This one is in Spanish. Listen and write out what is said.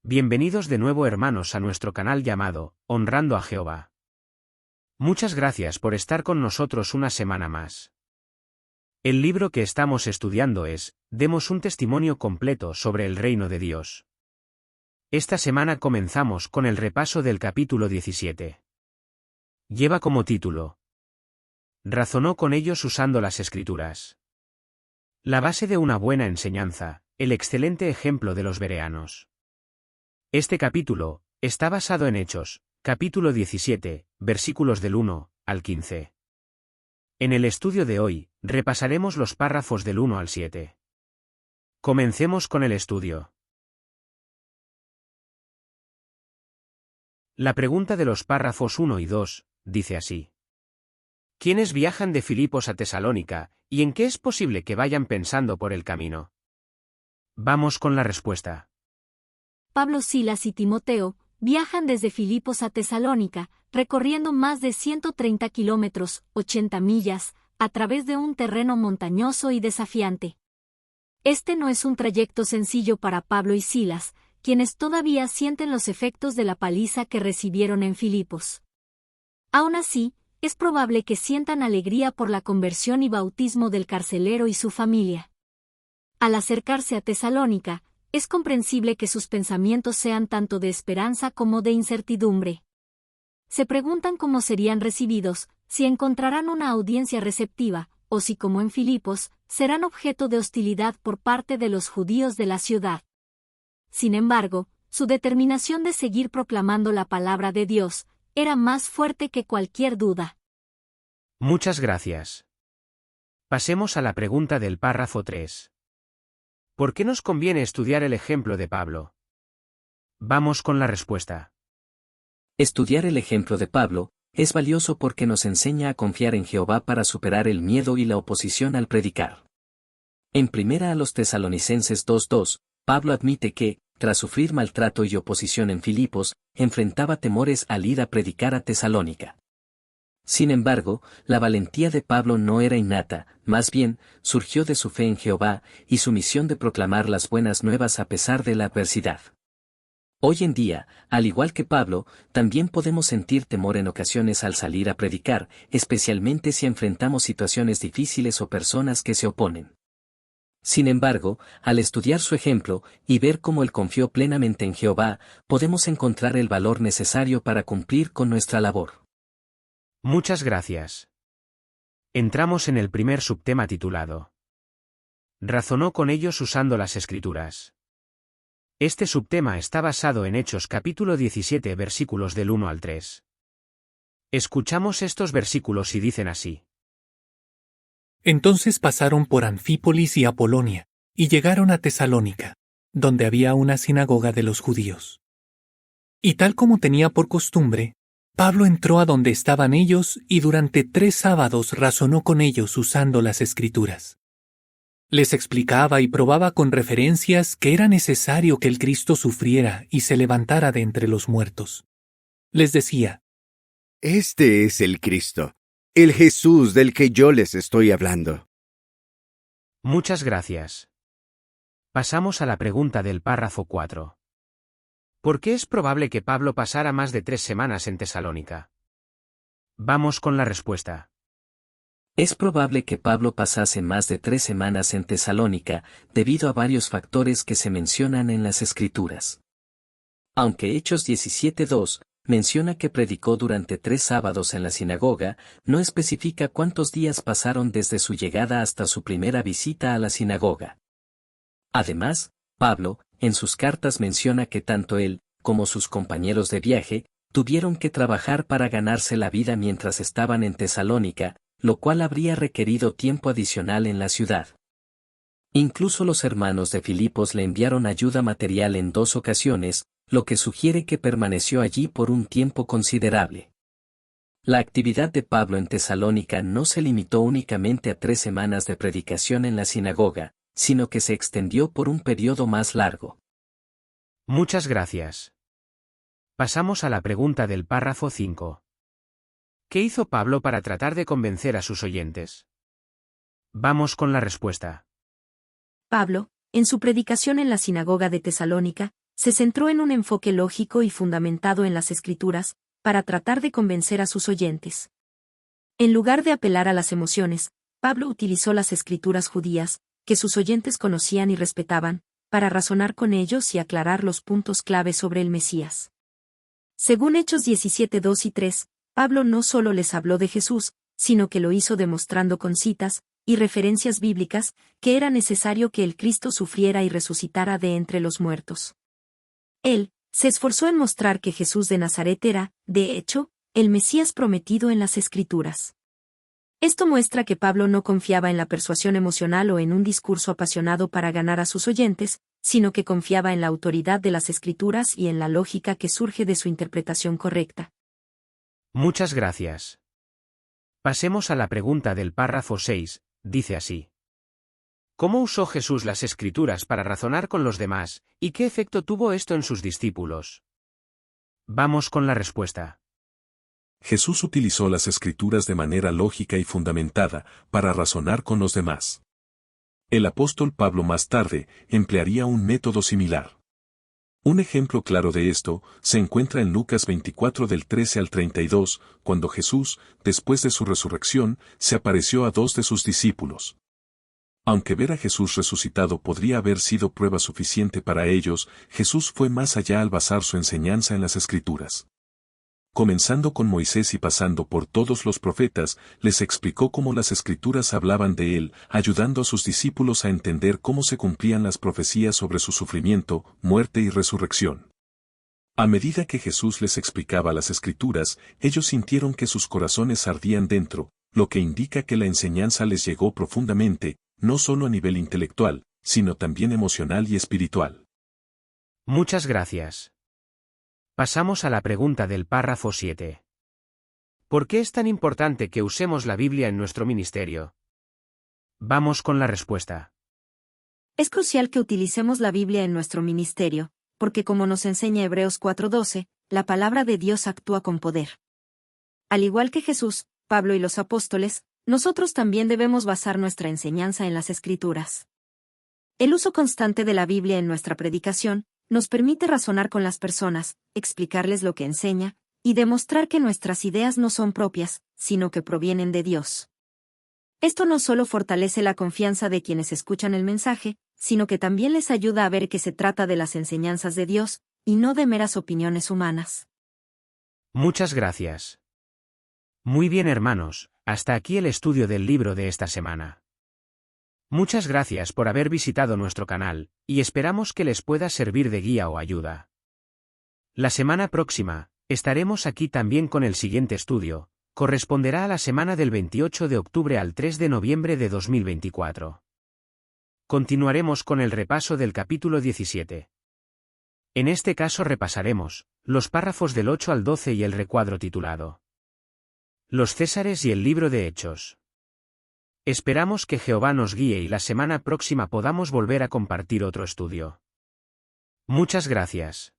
Bienvenidos de nuevo hermanos a nuestro canal llamado, Honrando a Jehová. Muchas gracias por estar con nosotros una semana más. El libro que estamos estudiando es, Demos un testimonio completo sobre el reino de Dios. Esta semana comenzamos con el repaso del capítulo 17. Lleva como título: Razonó con ellos usando las Escrituras. La base de una buena enseñanza, el excelente ejemplo de los bereanos. Este capítulo está basado en Hechos, capítulo 17, versículos del 1 al 15. En el estudio de hoy, repasaremos los párrafos del 1 al 7. Comencemos con el estudio. La pregunta de los párrafos 1 y 2 dice así: ¿Quiénes viajan de Filipos a Tesalónica, y en qué es posible que vayan pensando por el camino? Vamos con la respuesta. Pablo, Silas y Timoteo viajan desde Filipos a Tesalónica, recorriendo más de 130 kilómetros, 80 millas, a través de un terreno montañoso y desafiante. Este no es un trayecto sencillo para Pablo y Silas, quienes todavía sienten los efectos de la paliza que recibieron en Filipos. Aún así, es probable que sientan alegría por la conversión y bautismo del carcelero y su familia. Al acercarse a Tesalónica, es comprensible que sus pensamientos sean tanto de esperanza como de incertidumbre. Se preguntan cómo serían recibidos, si encontrarán una audiencia receptiva, o si, como en Filipos, serán objeto de hostilidad por parte de los judíos de la ciudad. Sin embargo, su determinación de seguir proclamando la palabra de Dios era más fuerte que cualquier duda. Muchas gracias. Pasemos a la pregunta del párrafo 3. ¿Por qué nos conviene estudiar el ejemplo de Pablo? Vamos con la respuesta. Estudiar el ejemplo de Pablo es valioso porque nos enseña a confiar en Jehová para superar el miedo y la oposición al predicar. En primera a los Tesalonicenses 2:2, Pablo admite que, tras sufrir maltrato y oposición en Filipos, enfrentaba temores al ir a predicar a Tesalónica. Sin embargo, la valentía de Pablo no era innata, más bien, surgió de su fe en Jehová y su misión de proclamar las buenas nuevas a pesar de la adversidad. Hoy en día, al igual que Pablo, también podemos sentir temor en ocasiones al salir a predicar, especialmente si enfrentamos situaciones difíciles o personas que se oponen. Sin embargo, al estudiar su ejemplo y ver cómo él confió plenamente en Jehová, podemos encontrar el valor necesario para cumplir con nuestra labor. Muchas gracias. Entramos en el primer subtema titulado: Razonó con ellos usando las Escrituras. Este subtema está basado en Hechos capítulo 17 versículos del 1 al 3. Escuchamos estos versículos y dicen así: Entonces pasaron por Anfípolis y Apolonia, y llegaron a Tesalónica, donde había una sinagoga de los judíos. Y tal como tenía por costumbre, Pablo entró a donde estaban ellos y durante 3 sábados razonó con ellos usando las Escrituras. Les explicaba y probaba con referencias que era necesario que el Cristo sufriera y se levantara de entre los muertos. Les decía: Este es el Cristo, el Jesús del que yo les estoy hablando. Muchas gracias. Pasamos a la pregunta del párrafo 4. ¿Por qué es probable que Pablo pasara más de 3 semanas en Tesalónica? Vamos con la respuesta. Es probable que Pablo pasase más de 3 semanas en Tesalónica, debido a varios factores que se mencionan en las Escrituras. Aunque Hechos 17:2 menciona que predicó durante 3 sábados en la sinagoga, no especifica cuántos días pasaron desde su llegada hasta su primera visita a la sinagoga. Además, Pablo, en sus cartas menciona que tanto él, como sus compañeros de viaje, tuvieron que trabajar para ganarse la vida mientras estaban en Tesalónica, lo cual habría requerido tiempo adicional en la ciudad. Incluso los hermanos de Filipos le enviaron ayuda material en 2 ocasiones, lo que sugiere que permaneció allí por un tiempo considerable. La actividad de Pablo en Tesalónica no se limitó únicamente a 3 semanas de predicación en la sinagoga, sino que se extendió por un periodo más largo. Muchas gracias. Pasamos a la pregunta del párrafo 5. ¿Qué hizo Pablo para tratar de convencer a sus oyentes? Vamos con la respuesta. Pablo, en su predicación en la sinagoga de Tesalónica, Se centró en un enfoque lógico y fundamentado en las Escrituras, para tratar de convencer a sus oyentes. En lugar de apelar a las emociones, Pablo utilizó las Escrituras judías, que sus oyentes conocían y respetaban, para razonar con ellos y aclarar los puntos clave sobre el Mesías. Según Hechos 17:2 y 3, Pablo no solo les habló de Jesús, sino que lo hizo demostrando con citas y referencias bíblicas que era necesario que el Cristo sufriera y resucitara de entre los muertos. Él se esforzó en mostrar que Jesús de Nazaret era, de hecho, el Mesías prometido en las Escrituras. Esto muestra que Pablo no confiaba en la persuasión emocional o en un discurso apasionado para ganar a sus oyentes, sino que confiaba en la autoridad de las Escrituras y en la lógica que surge de su interpretación correcta. Muchas gracias. Pasemos a la pregunta del párrafo 6, dice así. ¿Cómo usó Jesús las Escrituras para razonar con los demás, y qué efecto tuvo esto en sus discípulos? Vamos con la respuesta. Jesús utilizó las Escrituras de manera lógica y fundamentada para razonar con los demás. El apóstol Pablo más tarde emplearía un método similar. Un ejemplo claro de esto se encuentra en Lucas 24 del 13 al 32, cuando Jesús, después de su resurrección, se apareció a 2 de sus discípulos. Aunque ver a Jesús resucitado podría haber sido prueba suficiente para ellos, Jesús fue más allá al basar su enseñanza en las Escrituras. Comenzando con Moisés y pasando por todos los profetas, les explicó cómo las Escrituras hablaban de él, ayudando a sus discípulos a entender cómo se cumplían las profecías sobre su sufrimiento, muerte y resurrección. A medida que Jesús les explicaba las Escrituras, ellos sintieron que sus corazones ardían dentro, lo que indica que la enseñanza les llegó profundamente, no solo a nivel intelectual, sino también emocional y espiritual. Muchas gracias. Pasamos a la pregunta del párrafo 7. ¿Por qué es tan importante que usemos la Biblia en nuestro ministerio? Vamos con la respuesta. Es crucial que utilicemos la Biblia en nuestro ministerio, porque como nos enseña Hebreos 4:12, la palabra de Dios actúa con poder. Al igual que Jesús, Pablo y los apóstoles, nosotros también debemos basar nuestra enseñanza en las Escrituras. El uso constante de la Biblia en nuestra predicación nos permite razonar con las personas, explicarles lo que enseña, y demostrar que nuestras ideas no son propias, sino que provienen de Dios. Esto no solo fortalece la confianza de quienes escuchan el mensaje, sino que también les ayuda a ver que se trata de las enseñanzas de Dios, y no de meras opiniones humanas. Muchas gracias. Muy bien, hermanos, hasta aquí el estudio del libro de esta semana. Muchas gracias por haber visitado nuestro canal, y esperamos que les pueda servir de guía o ayuda. La semana próxima, estaremos aquí también con el siguiente estudio, corresponderá a la semana del 28 de octubre al 3 de noviembre de 2024. Continuaremos con el repaso del capítulo 17. En este caso repasaremos los párrafos del 8 al 12 y el recuadro titulado Los Césares y el libro de Hechos. Esperamos que Jehová nos guíe y la semana próxima podamos volver a compartir otro estudio. Muchas gracias.